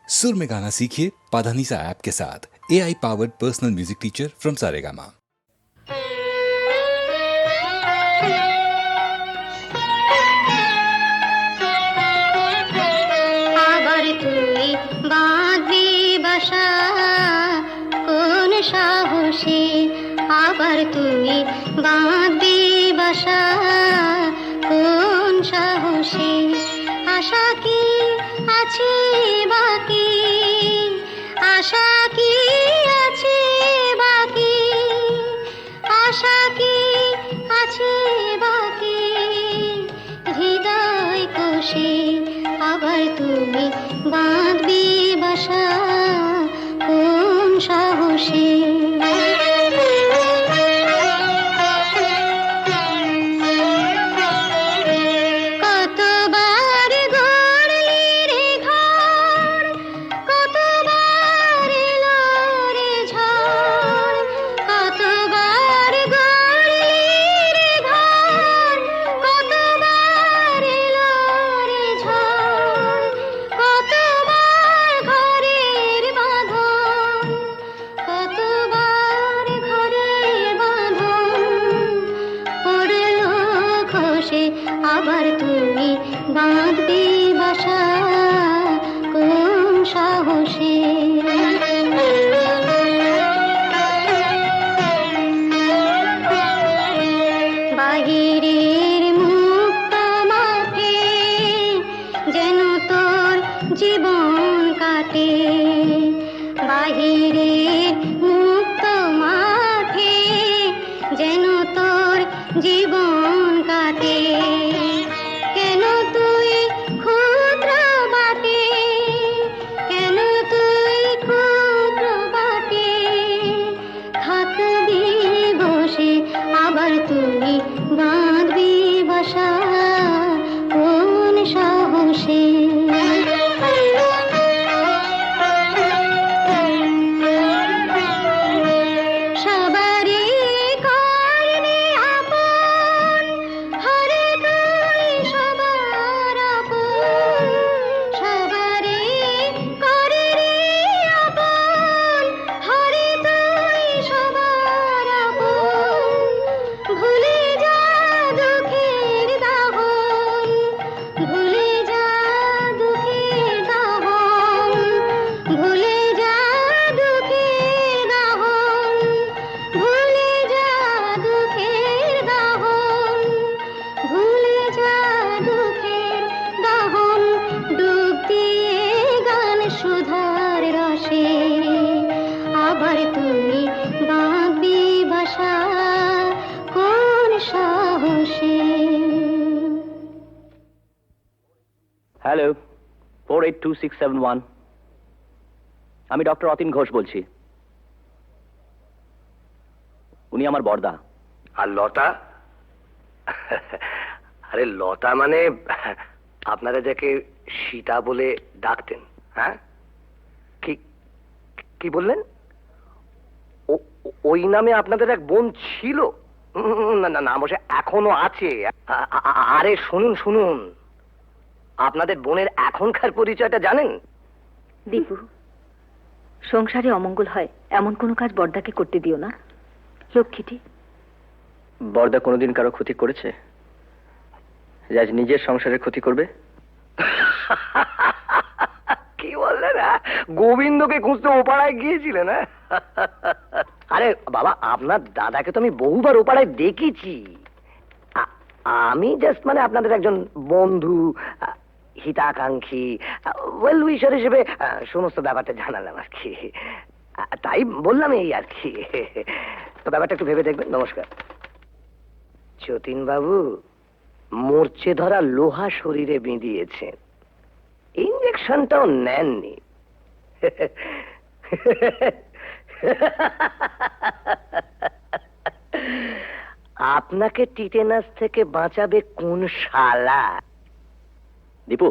सुर में गाना सीखिए पाधानीसा ऐप के साथ। AI powered personal music teacher from Saregama. আবার তুই বাঁধবি বাসা কোন সাহসে, আবার তুই বাঁধবি বাসা কোন সাহসে, আশা কি আছে বাকি, আশা কি আছে বাকি, আশা কি আছে বাকি, হৃদয় কোষে আবার তুমি বাঁধবি বাসা কোন সাহসে। কতবার গড়লি রে ঘর, কতবার এলো রে ঝড়, কতবার গড়লি রে ঘর, কতবার এলো রে ঝড়, কতবার ঘরের বাঁধন, কতবার ঘরের বাঁধন পড়লো খসে, আবার তুমি বাঁধবি বাসা কোন সাহসে। বাহিরের মুক্ত মাঠে যেন তোর জীবন কাটে, বাহিরের মুক্ত মাঠে যেন তোর জীবন কাটে, কেন তুই ক্ষুদ্র বাটে, কেন তুই ক্ষুদ্র বাটে থাকবি বসে, আবার তুই বাঁধবি বাসা কোন সাহসে। সবারই করবি আপন, হরে তুই সবার আপন, সবারই করবি আপন, হরে তুই সবার আপন, ভুলে যা দুঃখের দাহন, ভুলে যা দুঃখের দাহন, ভুলে যা দুঃখের দাহন, ভুলে যা দুঃখের দাহন, ভুলে যা দুঃখের দাহন, ডুব দিয়ে গান সুধার রসে, আবার তুমি বাঁধবি বাসা কোন সাহসে। হ্যালো, 482671। আমি ডক্টর অতীন ঘোষ বলছি। উনি আমার বড়দা। আর লতা? আরে লতা মানে আপনারা যাকে সীতা বলে ডাকতেন, হ্যাঁ? কি কি বললেন? ওই নামে আপনাদের এক বোন ছিল? না না না, অবশ্য এখনো আছে। আরে শুনুন শুনুন, আপনাদের বোনের এখনকার পরিচয়টা জানেন? দীপু, সংসারে অমঙ্গল হয় এমন কোনো কাজ বড়দাকে করতে দিও না, লক্ষ্মীটি। বড়দা কোনোদিন কারো ক্ষতি করেছে যে আজ নিজের সংসারের ক্ষতি করবে? কি বললেন? গোবিন্দকে খুঁজতে ওপাড়ায় গিয়েছিলেন? আরে বাবা, আপনার দাদাকে তো আমি বহুবার ওপাড়ায় দেখেছি। আমি জাস্ট মানে আপনাদের একজন বন্ধু, হিতাকাঙ্ক্ষী, ওয়েল উইশার হিসেবে সমস্ত ব্যাপারটা জানালাম আর কি, তাই বললাম এই আর কি। তো ব্যাপারটা একটু ভেবে দেখবেন। নমস্কার। যতীন বাবু মরচে ধরা লোহা শরীরে বিঁধিয়েছেন, ইঞ্জেকশনটাও নেননি। আপনাকে টিটেনাস থেকে বাঁচাবে কোন শালা? দীপু,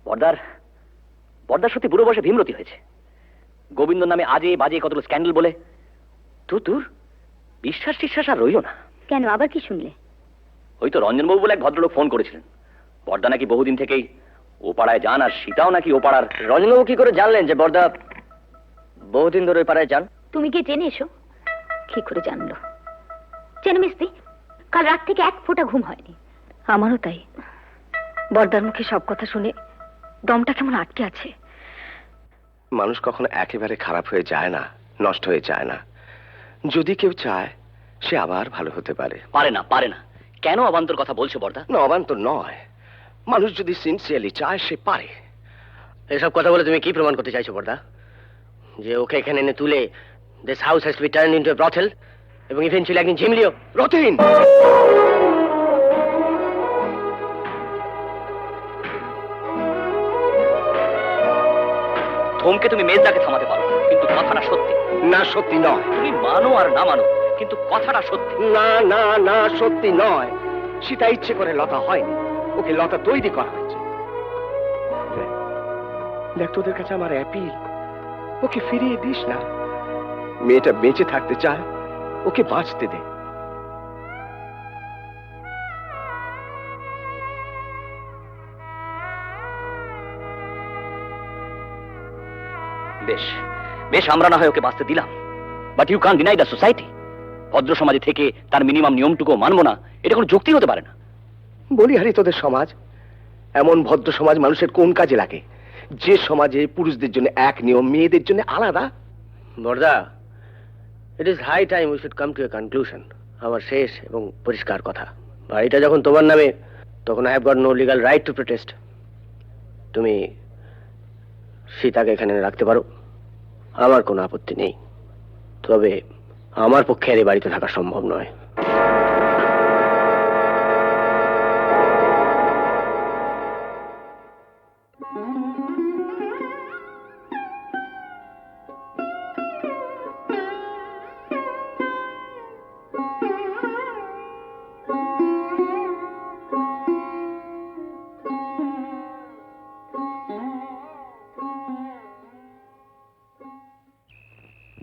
বড়দার সত্যি বুড়ো বয়সে ভীমরতি হয়েছে। গোবিন্দ নামে আজে বাজে কতগুলো স্ক্যান্ডেল বলে তোর বিশ্বাস টিশ্বাস আর রইল না। কেন, আবার কি শুনলে? ওই তো রঞ্জনবাবু বলে এক ভদ্রলোক ফোন করেছিলেন, বড়দা নাকি বহুদিন থেকেই ও পাড়ায় যান, আর সীতাও নাকি ও পাড়ার। রজনীবাবু কি করে জানলেন যে বর্দা বহুদিন ধরে ওই পাড়ায় যান? তুমি গিয়ে জেনে এসো। কি করে জানলো? জেনে মিস্তি, কাল রাত থেকে এক ফোঁটা ঘুম হয়নি। আমারও তাই। বর্দার মুখে সব কথা শুনে দমটা কেমন আটকে আছে। মানুষ কখনো একেবারে খারাপ হয়ে যায় না, নষ্ট হয়ে যায় না। যদি কেউ চায় সে আবার ভালো হতে পারে। পারে না, পারে না। কেন অবান্তর কথা বলছো বর্দা? না, অবান্তর নয়। মানুষ যদি সিনসিয়ারলি চায় সে পারে। এসব কথা বলে তুমি কি প্রমাণ করতে চাইছো বর্দা? যে ওকে এখানে এনে তুলে this house has to be turned into a brothel এবং ইভেন্চুয়ালি একদিন ঝিমলিও? রতিন, ধমকে তুমি মেজদাকে থামাতে পারো, কিন্তু কথাটা সত্যি। না সত্যি নয়। তুমি মানো আর না মানো, কিন্তু কথাটা সত্যি। না না না, সত্যি নয়। সীতা ইচ্ছে করে লতা হয়নি, ওকে লতা তৈরি করা হয়েছে। দেখ, তোদের কাছে আমার অ্যাপিল, ওকে ফিরিয়ে দিস না। মেয়েটা বেঁচে থাকতে চায়, ওকে বাঁচতে দে। বেশ বেশ, আমরা না হয় ওকে বাঁচতে দিলাম, but you can deny the society. ভদ্র সমাজে থেকে তার মিনিমাম নিয়মটুকু মানবো না, এটা কোনো যুক্তি হতে পারে না। বলি হারি, তোদের সমাজ, এমন ভদ্র সমাজ মানুষের কোন কাজে লাগে? যে সমাজে পুরুষদের জন্য এক নিয়ম, মেয়েদের জন্য আলাদা। বর্দা, it is high time we should come to a conclusion. আমার শেষ এবং পরিষ্কার কথা, বাড়িটা যখন তোমার নামে, তখন I have got no legal right to protest. তুমি সীতাকে এখানে রাখতে পারো, আমার কোনো আপত্তি নেই। তবে আমার পক্ষে আর এই বাড়িতে থাকা সম্ভব নয়।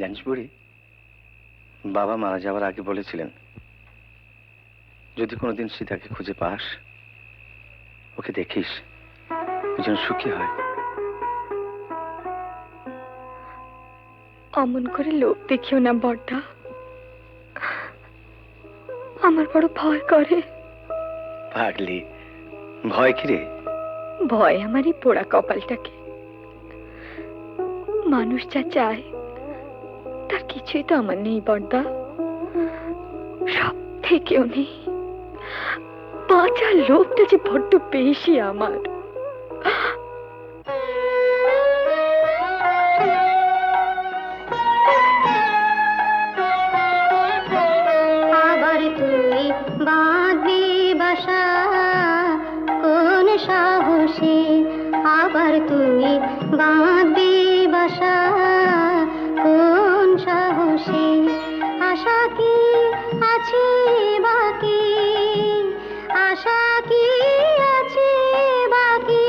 জানিস বুড়ি, বাবা মারা যাওয়ার আগে বলেছিলেন, যদি কোনোদিন সীতাকে খুঁজে পাস, ওকে দেখিস, ও যেন সুখী হয়। অমন করে লোভ দেখিও না বড়দা, আমার বড় ভয় করে। পাগলি, ভয় কিরে? ভয় আমার এই পোড়া কপালটাকে। মানুষ যা চায় তার কিছুই তো আমার নেই বড়দা, সব থেকেও নেই। বাঁচার লোভটা যে বড্ড বেশি আমার। আবার তুই বাঁধবি বাসা কোন সাহসে, আবার তুই বাঁধবি বাসা কোন সাহসে, আশা কি আছে বাকি, আশা কি আছে বাকি,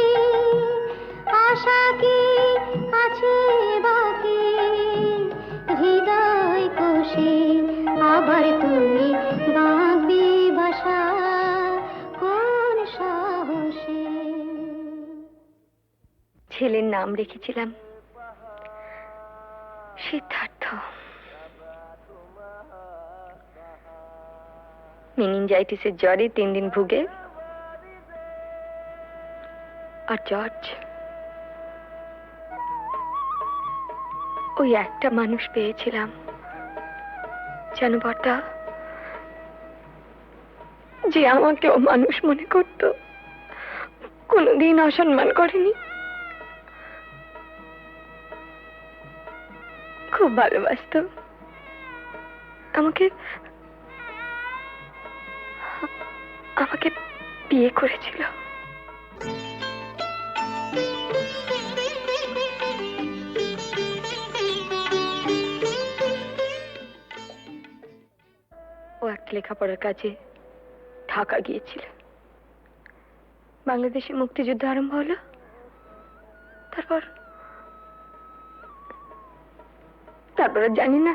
আশা কি আছে বাকি, হৃদয় কোষে আবার তুই বাঁধবি বাসা কোন সাহসে। ছেলের নাম রেখেছিলাম সিদ্ধার্থ। মেনিনজাইটিসের জ্বরে 3 দিন ভুগে, আর জর্জ ওই একটা মানুষ পেয়েছিলাম জানো বড়দা, যে আমাকে ও মানুষ মনে করত, কোনোদিন অসম্মান করেনি, খুব ভালোবাসতো আমাকে, আমাকে বিয়ে করেছিল। ও একটা লেখাপড়ার কাজে ঢাকা গিয়েছিল। বাংলাদেশে মুক্তিযুদ্ধ আরম্ভ হলো, তারপর আর জানি না।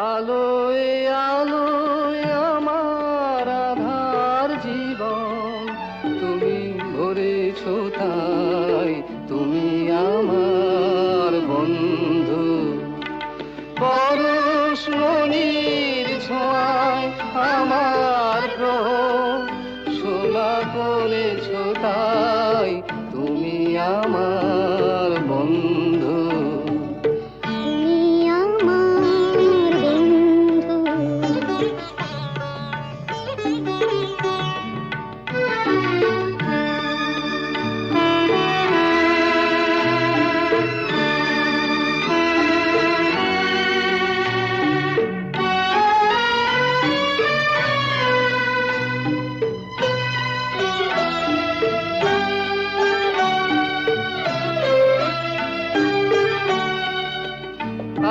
আলোয় আলোয় আমার আধার মা করেছ তাই তুমি আমার বন্ধু। তুমি আমার বন্ধু।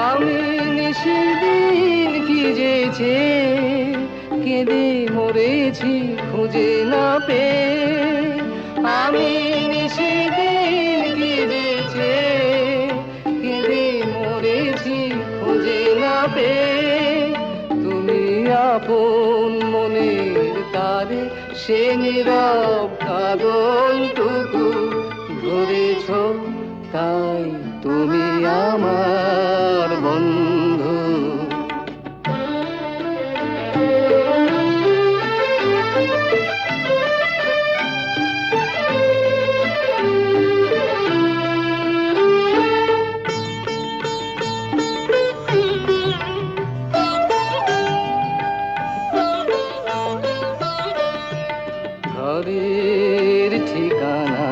আমি নিশিদিন ভিজেছে কেঁদে মরেছি খুঁজে না পেয়ে। আমি নিশিদিন ভিজেছে কেঁদে মরেছি খুঁজে না পেয়ে। তুমি আপন মনের তারে সে নীরব কাঁদনটুকু ধরেছ তাই তুমি আমার বন্ধু। ঘরের ঠিকানা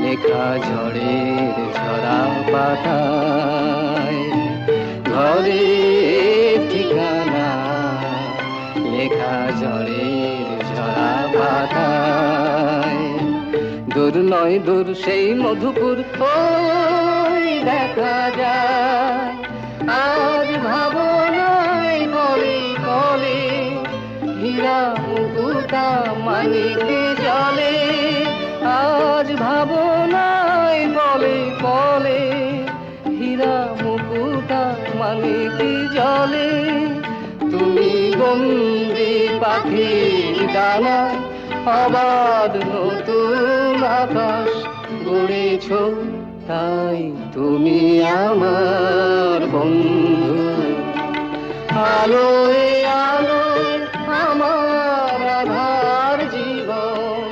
লেখা ঝড়ের ঝরা পাতায়। ঘরের ঠিকানা লেখা ঝড়ের ঝরা পাতায়। দূর নয় দূর সেই মধুপুর ওই দেখা যায়। আজ ভাবনায় বলে বলে হীরা মুকুতা মানিকে জলে। আজ ভাবনায় বলে বলে হীরা মুকুতা মানিকে জলে। তুমি বন্দি পাখির ডানা আবার নতুন আকাশ গড়েছ তাই তুমি আমার বন্ধু। আলোয় আলোয় আমার আধার জীবন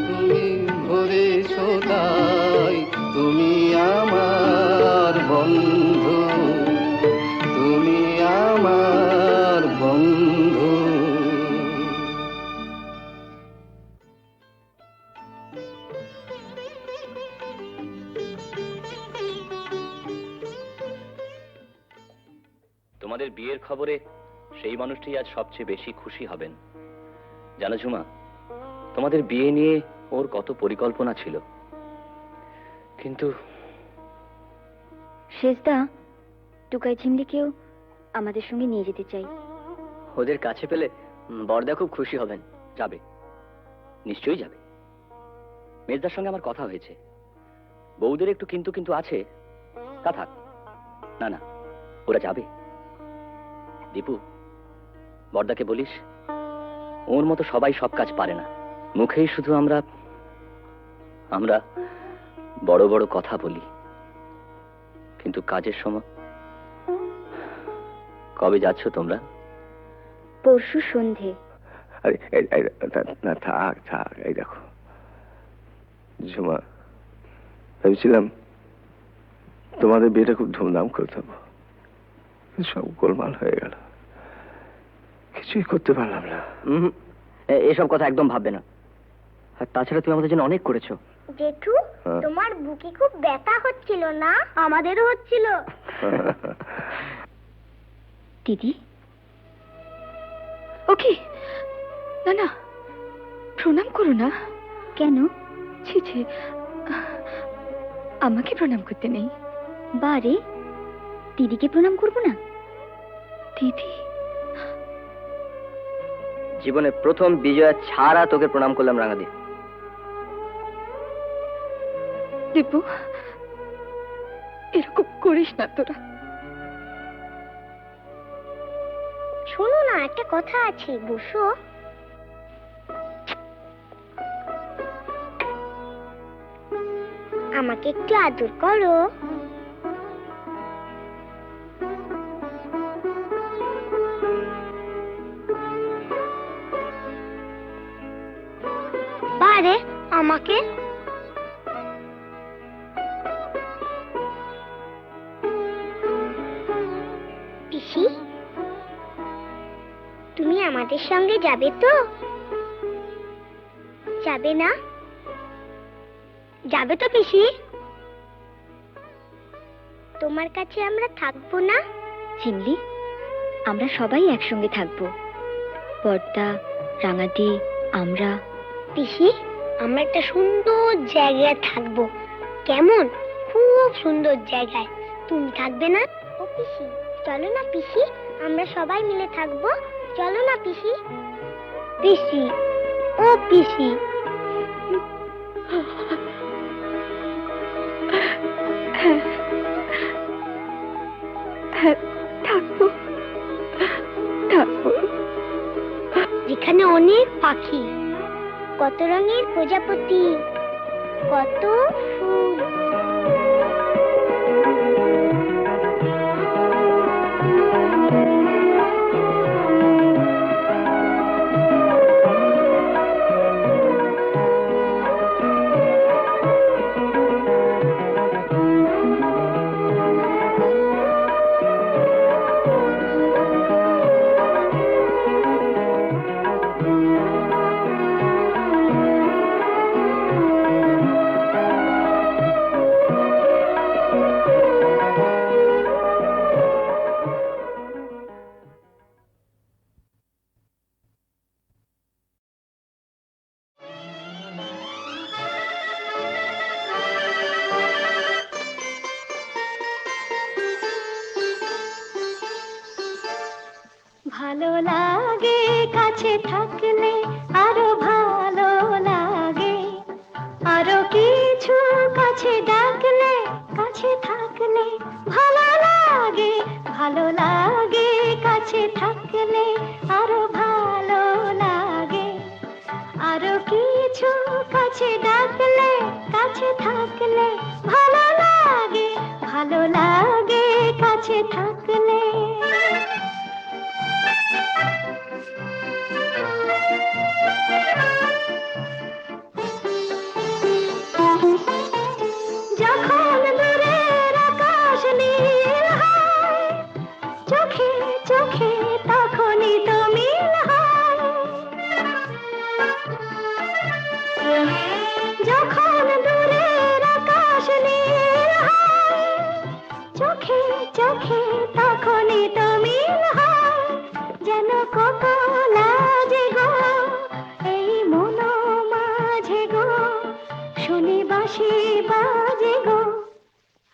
তুমি ভরেছ তাই তুমি আমার বন্ধু। তুমি আমার বন্ধু। তোমাদের বিয়ের খবরে সেই মানুষটি আজ সবচেয়ে বেশি খুশি হবেন। জানো ঝুমা, তোমাদের বিয়ে নিয়ে ওর কত পরিকল্পনা ছিল, কিন্তু শেষদা, টুকাই ঝিমলিকেও আমাদের সঙ্গে নিয়ে যেতে চাই। ওদের কাছে পেলে বরদা খুব খুশি হবেন। যাবে, নিশ্চয়ই যাবে। মেজদার সঙ্গে আমার কথা হয়েছে, বউদের একটু কিন্তু কিন্তু আছে। তা থাক, না না, ওরা যাবে। দীপু, বরদাকে বলিস ওর মতো সবাই সব কাজ পারে না। মুখেই শুধু আমরা আমরা বড় বড় কথা বলি, কিন্তু কাজের সময়। কবে যাচ্ছ তোমরা? পরশু সন্ধে। আরে না থাক থাক, এই দেখো ঝুমা, ভেবেছিলাম তোমাদের বিয়েটা খুব ধুমধাম করতে হবে, সব গোলমাল হয়ে গেল, কিছুই করতে পারলাম না। এসব কথা একদম ভাববে না। আর তাছাড়া তুমি আমাদের জন্য অনেক করেছো। জেঠু, তোমার বুকে খুব ব্যথা হচ্ছিল না? আমাদেরও হচ্ছিল। দিদি, ওকে, না না, প্রণাম করো না। কেন? ছি ছি, আমাকে প্রণাম করতে নেই। বারে, দিদিকে প্রণাম করবো না? দিদি, জীবনে প্রথম বিজয়া ছাড়া তোকে প্রণাম করলাম রাঙাদি। দীপু, এরকম করিস না তোরা। শোনো না, একটা কথা আছে, বসো। আমাকে একটু আদর করো। বারে আমাকে পিসি, তুমি আমাদের সঙ্গে যাবে তো? যাবে না? যাবে তো পিসি? তোমার কাছে আমরা থাকবো না? চিনলি, আমরা সবাই একসঙ্গে থাকবো। বর্দা, রাঙাদি, আমরা। পিসি, আমরা একটা সুন্দর জায়গায় থাকবো। কেমন? খুব সুন্দর জায়গায়। তুমি থাকবে না? ও পিসি, চলো না পিসি, আমরা সবাই মিলে থাকবো। চলো না পিসি। পিসি, ও পিসি। হ্যাঁ, থাকবো থাকবো। যেখানে অনেক পাখি, কত রঙের প্রজাপতি, কত ফুল। ভালো লাগে কাছে থাকলে, আরো ভালো লাগে, আরো কিছু কাছে ডাকলে, কাছে থাকলে ভালো লাগে। ভালো লাগে কাছে থাকলে, আরো ভালো লাগে, আরো কিছু কাছে ডাকলে, কাছে থাকলে ভালো লাগে। ভালো লাগে কাছে থাকলে। যখন দূরের আকাশ নীল হয়, চোখে চোখে তখনই তো মিল হয়। যখন দূরের আকাশ নীল হয়, চোখে চোখে তখনই তো মিল হয়। যেন কত লাজে গো এই মন মাঝে গো, শুনি বাঁশি বাজে গো,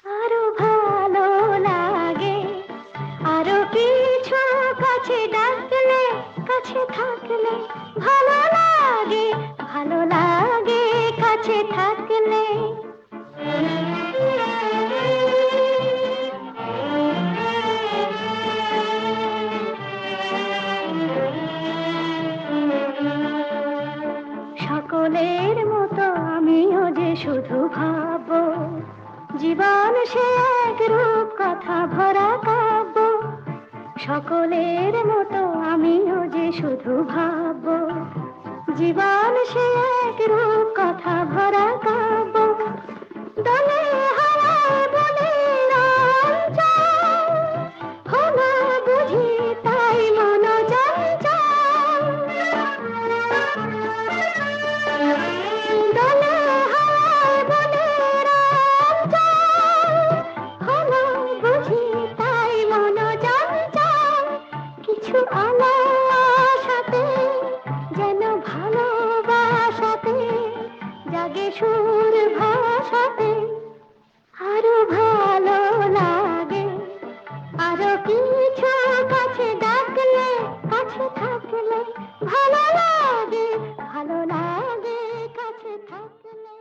আরো ভালো লাগে। আরো কিছু কাছে ডাকলে, কাছে থাকলে ভালো লাগে। ভালো লাগে কাছে থাকলে। সকলের মতো আমিও যে শুধু ভাববো, জীবন সে এক রূপ কথা ভরা কাব্য। সকলের মতো আমিও যে শুধু ভাববো, জীবন সে এক রূপ কথা ভরা কাব্য। দলে হাওয়ায় বনে রঞ্জন, হলো বুঝি তাই মন চঞ্চল। দলে হাওয়ায় বনে রঞ্জন, হলো বুঝি তাই মন চঞ্চল। কিছু আলো আশাতে, যেন ভালোবাসাতে জাগে সুর ভাষাতে, আরো ভালো লাগে। আরো কিছু কাছে ডাকলে, কাছে থাকলে ভালো লাগে। ভালো লাগে কাছে থাকলে।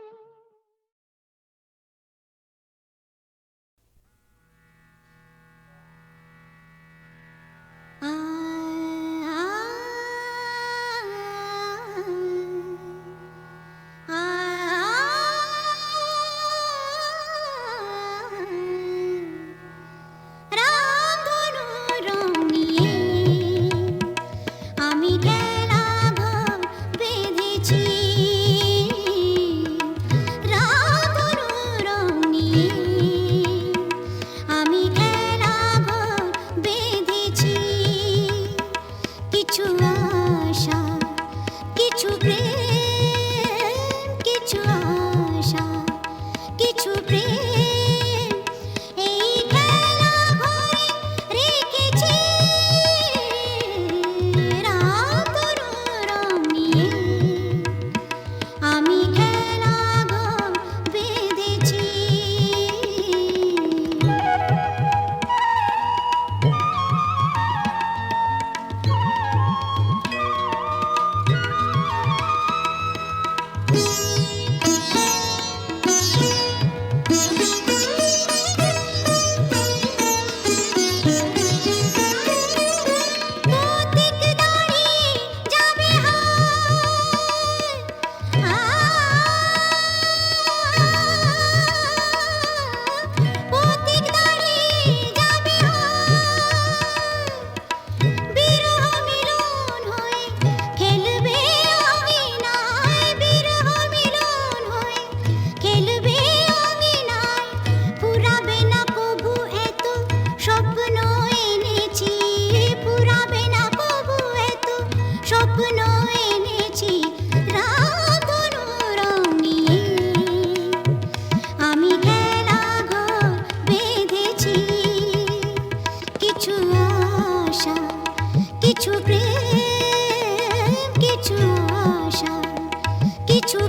আমি খেলা বেঁধেছি।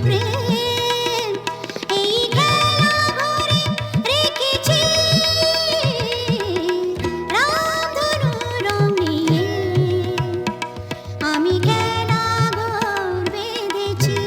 প্রেম এই খেলা ঘরে রেখেছি রামধনু রং নিয়ে আমি খেলা ঘর বেঁধেছি।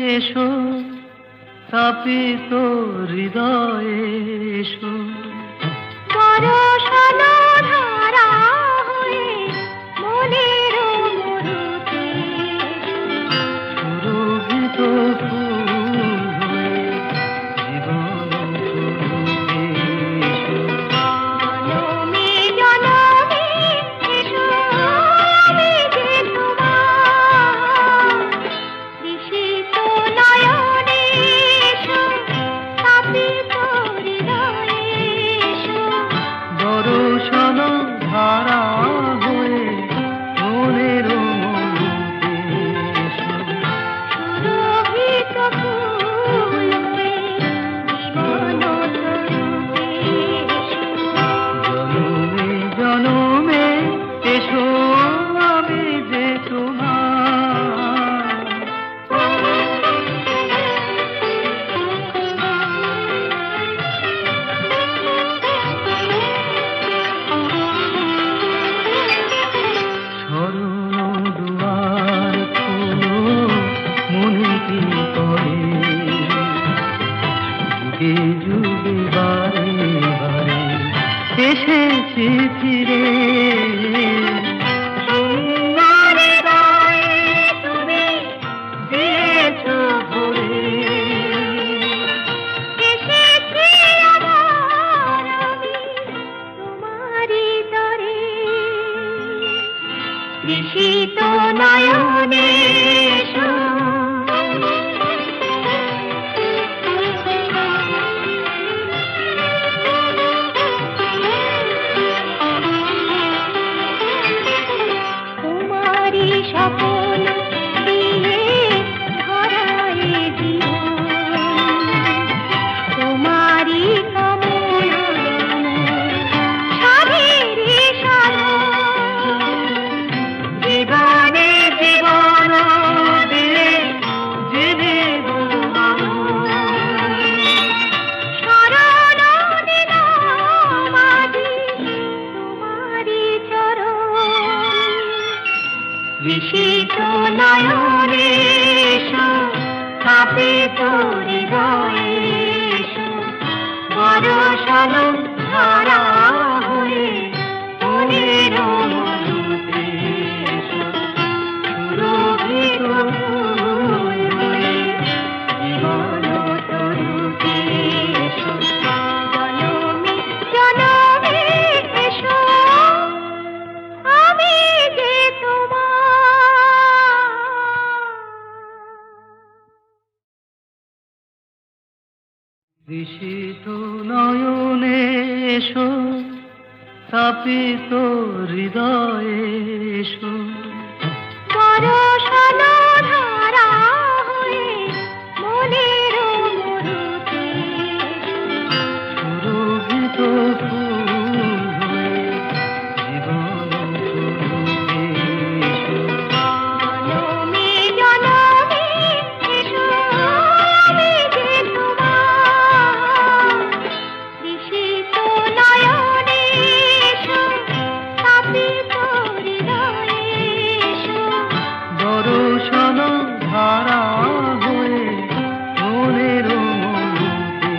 এসো তাপিত হৃদয়ে এসো পরশালো ধারা হয়ে মনের মরুতে সুরভিত ফুল হয়ে জীবন সুরভে এসো জনমে জনমে এসো আমি যে তোমার দিশিত নয়নে এসো তাপিত হৃদয়ে এসো দর্শন ধারা হয়ে মনের মরুতে এসো সুরভিত ফুল হয়ে জীবন তরুতে এসো জনমে জনমে এসো আমি যে তোমার শরণ দুয়ার খোলো মনে কি করে যুগে যুগে বারে বারে এসেছি ফিরে সুন্দর হৃদয়ে তুমি দিয়েছো ভরে এসেছি আবার আমি তোমারই তরে তৃষিত নয়নে এসো তোমারই স্বপন দিয়ে ধরায় জীবন তোমারই কামনা সাধেরে সাধন জীবনে জীবন দিয়ে জেনে শরণ নিলাম আজি তোমারই চরণ ঋষিত নয়নে এসো তাপিত হৃদয়ে এসো বরষণ ধারা হয়ে মনের মরুতে এসো সুরভিত ফুল হয়ে জীবন তরুতে এসো জনমে জনমে এসো আমি যে তোমার ঋষিত নয়নে এসো তাপিত হৃদয়ে এসো পরশাল ধারা হয়ে মনের মরুতে সুরভিত ফুল হয়ে জীবন সুরভে এসো জনমে জনমে এসো আমি যে তোমার দিশিত নয়নে এসো তাপিত হৃদয়ে এসো দর্শন ধারা হয়ে মনের মরুতে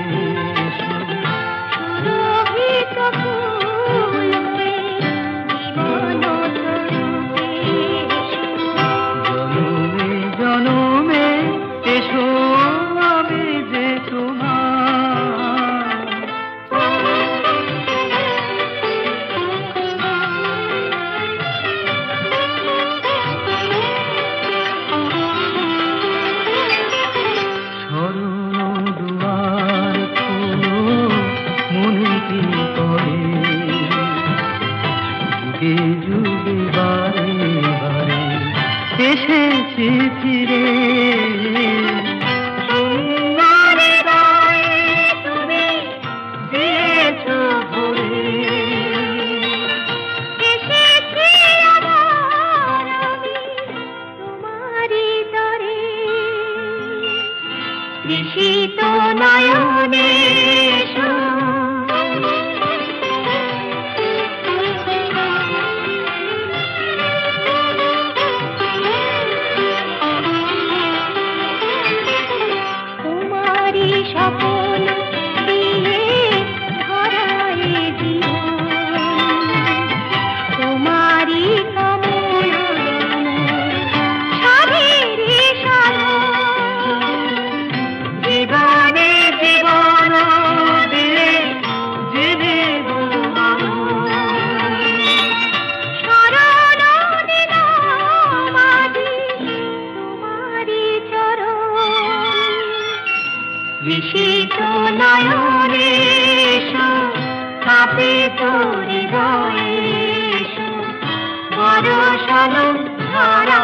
এসো সুরভিত ফুল হয়ে জীবন তরুতে এসো জনমে জনমে এসো আমি যে তোমার শরণ দুয়ার খোলো মনে কি করে যুগে যুগে বারে বারে এসেছি ফিরে সুন্দর হৃদয়ে তুমি দিয়েছো ভরে এসেছি আবার আমি তোমারই তরে তৃষিত নয়নে এসো বিশিত নয়নে এসো, কাঁপে তোর হৃদয়ে এসো, বরষালো ধারা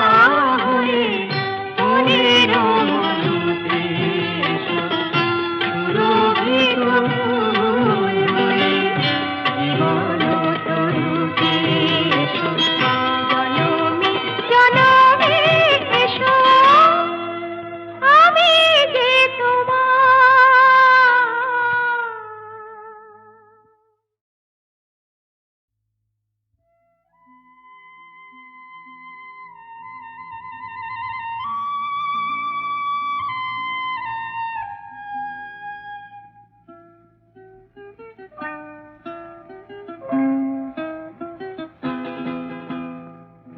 হয়ে মনের মধুতে এসো, সুরভিত ফুল হয়ে জীবন তরুতে এসো, জনমে জনমে এসো, আমি যে তোমার।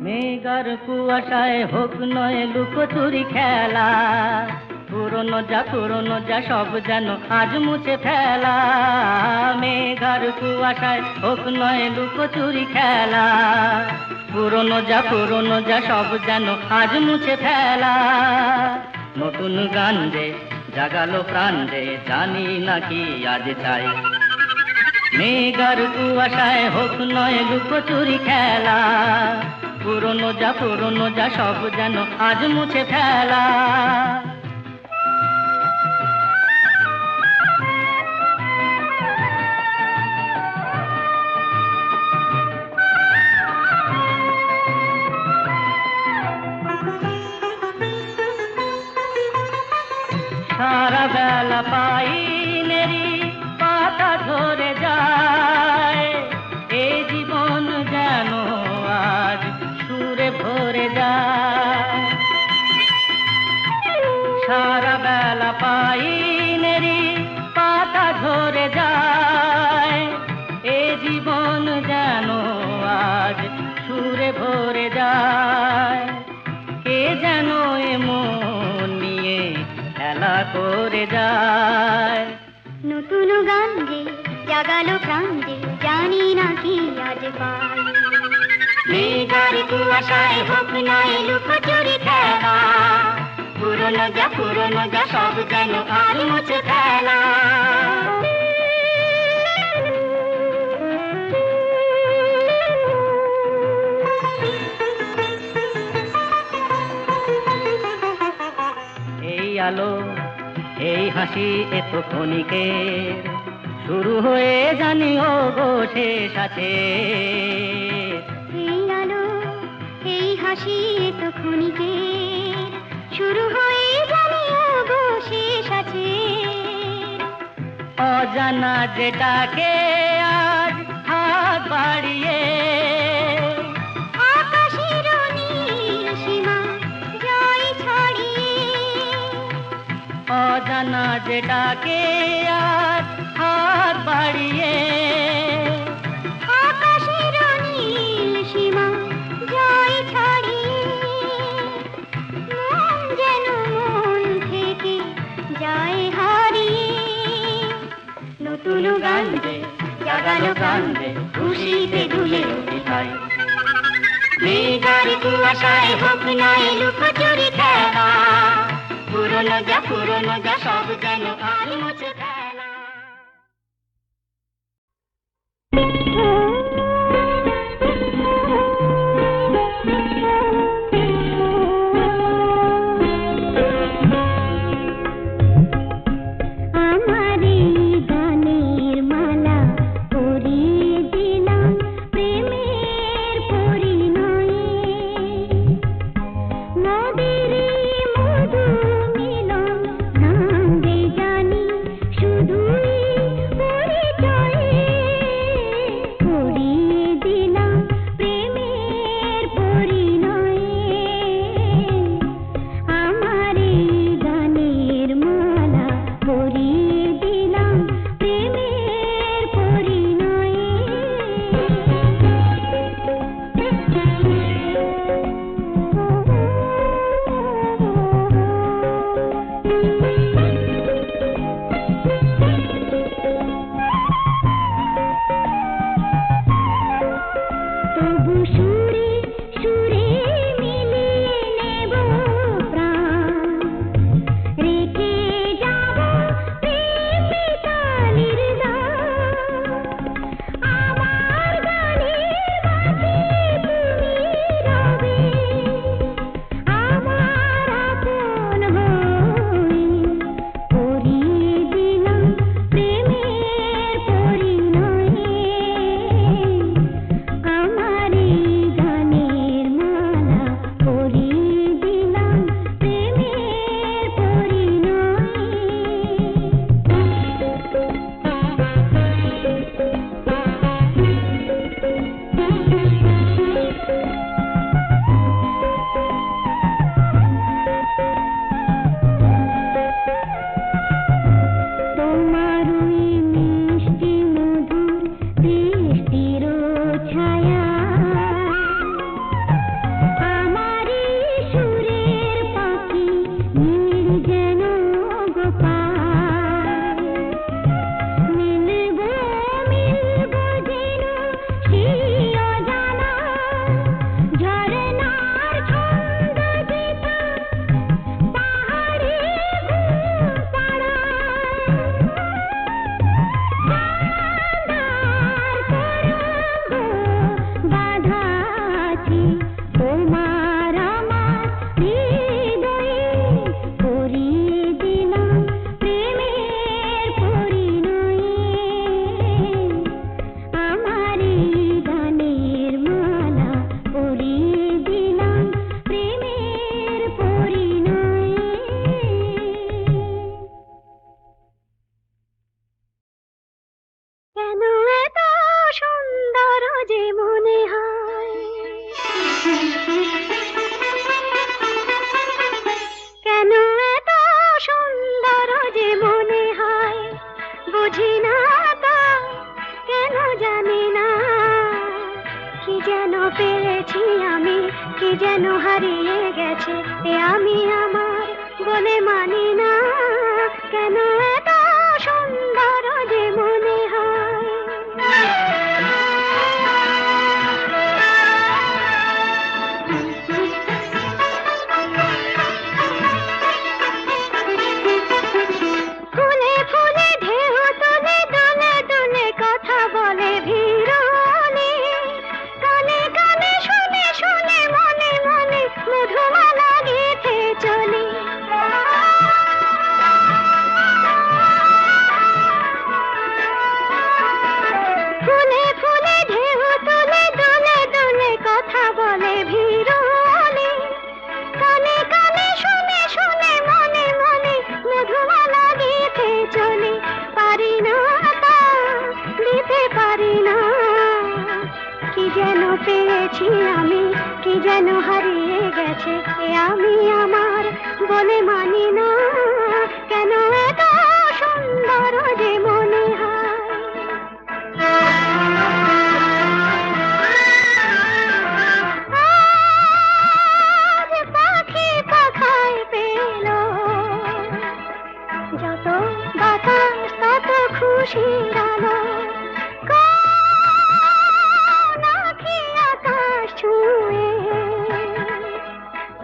মেঘার কুয়াশায় হোক নয় লুকোচুরি খেলা, পুরনো যা সব যেন আজ মুছে ফেলা। মেঘার কুয়াশায় হোক নয় লুকোচুরি খেলা, পুরনো যা সব যেন আজ মুছে ফেলা। নতুন গান যে জাগালো প্রাণ যে জানি নাকি আজ চাই। মেঘার কুয়াশায় হোক নয় লুকোচুরি খেলা, পুরনো যা সব যেন আজ মুছে ফেলা। সারা বেলা পাইনেরি পাতা ঝরে যায়, এই জীবন যেন আজ সুরে ভরে যায়। সারা বেলা পাইনেরি পাতা ঝরে যায়, এই জীবন যেন আজ সুরে ভরে যায়। কে যেন এমন নিয়ে খেলা করে যায়। নতুন গান যে জাগালো প্রাণ যে জানি না কি আজ পাই। মেঘার কুয়াশায় হোক নয় লুকোচুরি খেলা, পুরনো যা সব যেন আজ মুছে ফেলা। এই আলো এই হাসি এত ক্ষণিকের, শুরু হয়ে জানি ও গো শেষ আছে। এই আলো এই হাসি তো ক্ষণিকে শুরু হয়ে জানি গো শেষ আছে। অজানা যেটাকে আজ হাত বাড়িয়ে, আকাশের নীল সীমা জয় ছড়িয়ে। অজানা যেটাকে আজ হাত বাড়িয়ে, আকাশের নীল সীমা জয় ছড়িয়ে। মন যেন মন থেকে যায় হারিয়ে। নতুন গান যে জাগালো গান যে খুশিতে দুলে উঠি তাই। মেঘার কুয়াশায় হোক নয় লুকোচুরি খেলা, পুরনো যা সব যেন আজ মুছে ফেলা। আমার এই গানের মালা পরিয়ে দিলাম প্রেমের পরিণয়ে। মোদের মধু মিলন নাম যে জানি শুধু পেয়েছি আমি, কি যেন হারিয়ে গেছে এ আমি আমার বলে মানি না, কেন এত সুন্দর যে মনে হয়। ফুলে ফুলে ঢেউ তুলে দোলে দোলে কথা বলে ভিড়নে, কানে কানে শুনে শুনে মনে মনে মধুমালা গেঁথে চলে। ফুলে ফুলে ঢেউ তুলে দোলে দোলে কথা বলে ভিড়নে, কানে কানে শুনে শুনে মনে মনে মধুমালা গেঁথে চলে। পারি না তা দিতে পারি না, কি যেন পেয়েছি আমি, কি যেন হারিয়ে গেছে এ আমি আমার বলে মানি না, কেন এত সুন্দর যে মনে হয়। আজ পাখি পাখায় পেল, যত বাতাস তত খুশি আলো, কোন আঁখি আকাশ ছুঁয়ে,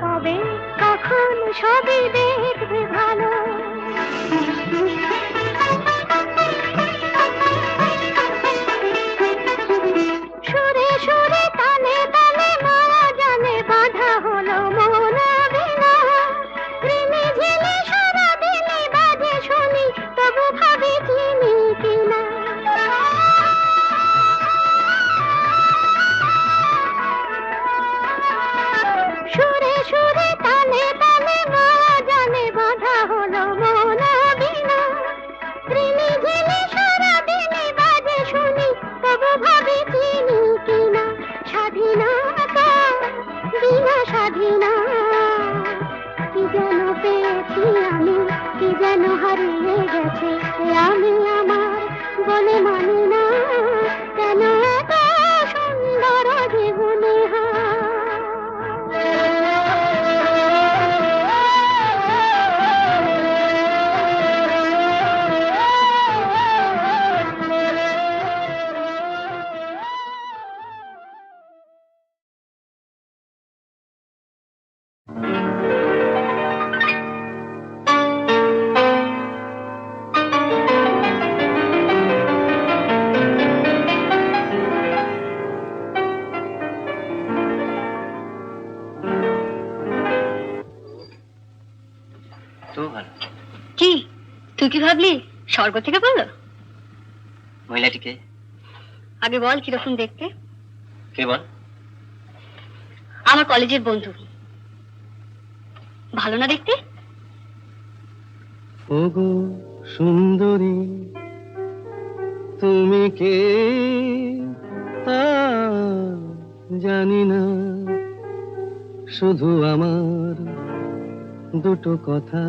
কবে কখন সবই দেখবে ভালো। সুরে সুরে তালে তালে মায়া জানে বাঁধা হলো মন বিনা, ঋণে ঝিলে সারা দিনে বাজে শুনি তবু ভাবি চিনি কিনা। সুরে সুরে তালে তালে মায়া জানে বাঁধা হলো মন বিনা, ঋণে ঝিলে সারা দিনে বাজে শুনি তবু ভাবি চিনি কিনা। স্বাধীনতা বিনা স্বাধীনা, কি যেন পেয়েছি আমি, কি যেন হারিয়ে গেছে এ আমি আমার বলে মানি না, কেন এত সুন্দর যে মনে হয়। কি তুই কি ভাবলি স্বর্গ থেকে বললো? মহিলাটিকে আগে বল কিরকম দেখতে। কে বল? আমার কলেজের বন্ধু। ভালো না দেখতে? ওগো সুন্দরী তুমি কে তা জানি না, শুধু আমার দুটো কথা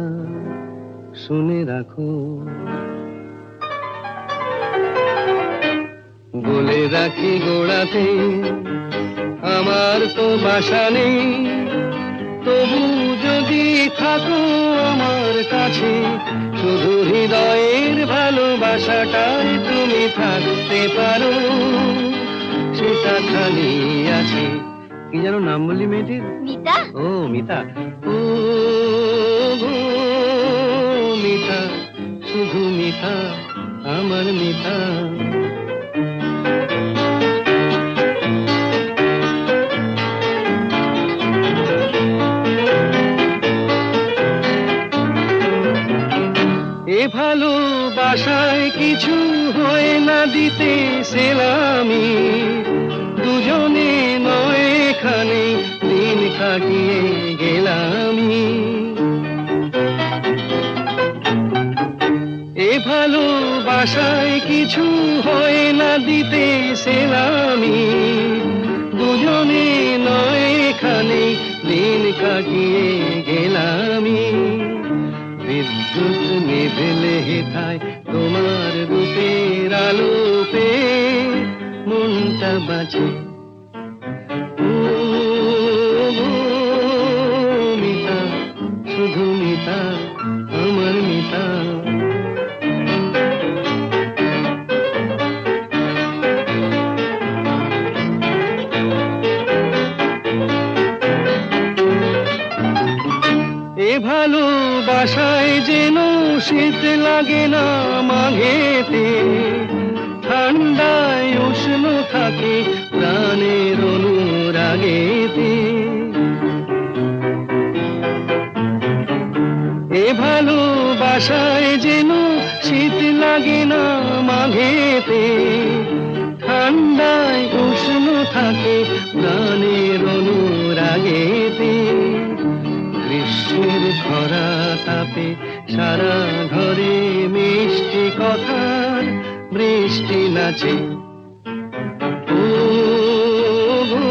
শুনে রাখো। বলে রাখি গোড়াতে আমার তো বাসা নেই, তবু যদি থাকো আমার কাছে, শুধু হৃদয়ের ভালোবাসাটাই তুমি থাকতে পারো, সেটা খালি আছে। কি যেন নাম বলি মেয়েটির? মিতা। ও মিতা। ও গো মিতা, শুধু মিতা, আমার মিতা। এ ভালোবাসায় কিছু হয় না দিতে সেলামি, দুজনে নয় এখানে দিন কাটিয়ে গেলামি। এ ভালোবাসায় কিছু হয় না দিতে সেলামি, দুজনে নয় এখানে দিন কাটিয়ে গেলামি। বিদ্যুৎ নিভেলে হেথায় তোমার রূপের আলো পেয়ে মনটা বাঁচে, শীত লাগে না মাঘেতে, ঠান্ডায় উষ্ণ থাকে প্রাণের অনুরাগেতে। এ ভালোবাসায় যেন শীত লাগে না মাঘেতে, ঠান্ডায় উষ্ণ থাকে প্রাণের অনুরাগেতে। গ্রীষ্মের খরা তাপে সারা ঘরে মিষ্টি কথার বৃষ্টি নাচে। ও গো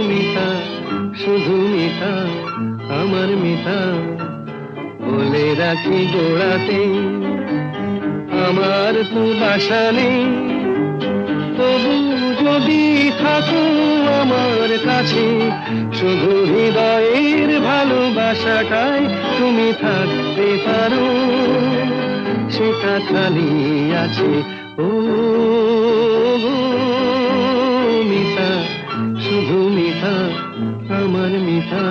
মিতা, শুধু মিতা, আমার মিতা, বলে রাখি গোড়াতে আমার তো বাসা নেই, তবু যদি থাকো আমার কাছে, শুধু হৃদয়ের ভালোবাসাটাই তুমি থাকতে পারো, সেটা খালি আছে। ও গো মিতা, শুধু মিতা, আমার মিতা।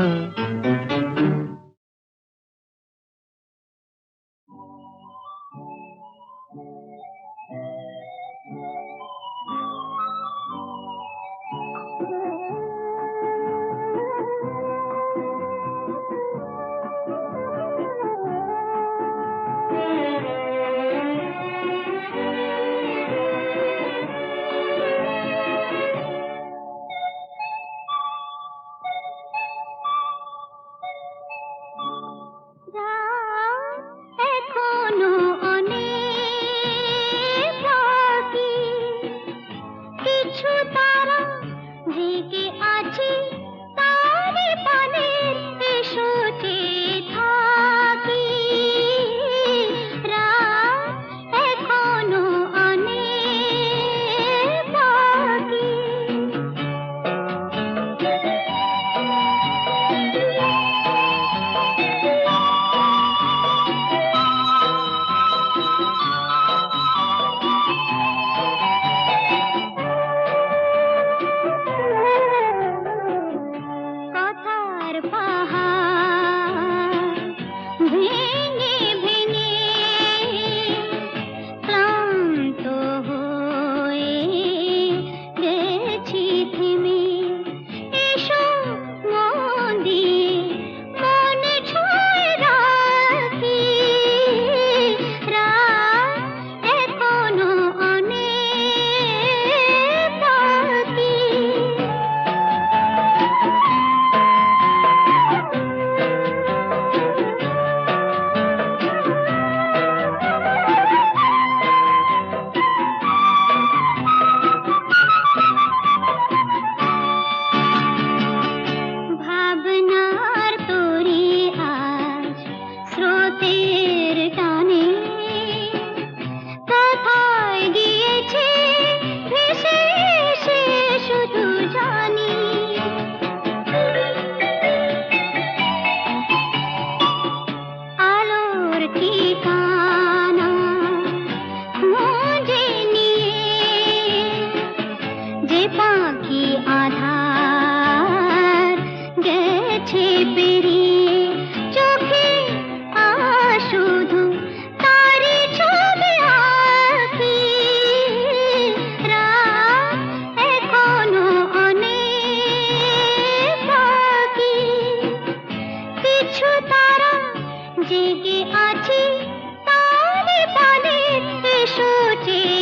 এখনো অনেক বাকি, কিছু তারা জেগে আছে তারে পানের এসো চেয়ে থাকি। রাত এখনো অনেক বাকি। কথার পাহাড় ভেঙে ভেঙে ক্লান্ত হয়ে গেছি থেমে। এসো মন দিয়ে মনে ছুঁয়ে রাখি। রাত এখনো অনেক বাকি। ভাবনার তোরে আজ স্রোতের টানে কোথায় গিয়েছে ভেসে এসে শুধু জানি। আলোর ঠিকানা খুঁজে নিয়ে যে পাখি আধার গেছে পেরিয়ে, চোখে শুধু তারি ছবি আঁকি। রাত এখনো অনেক বাকি, কিছু তারা জেগে আছে তারে পানে এসো চেয়ে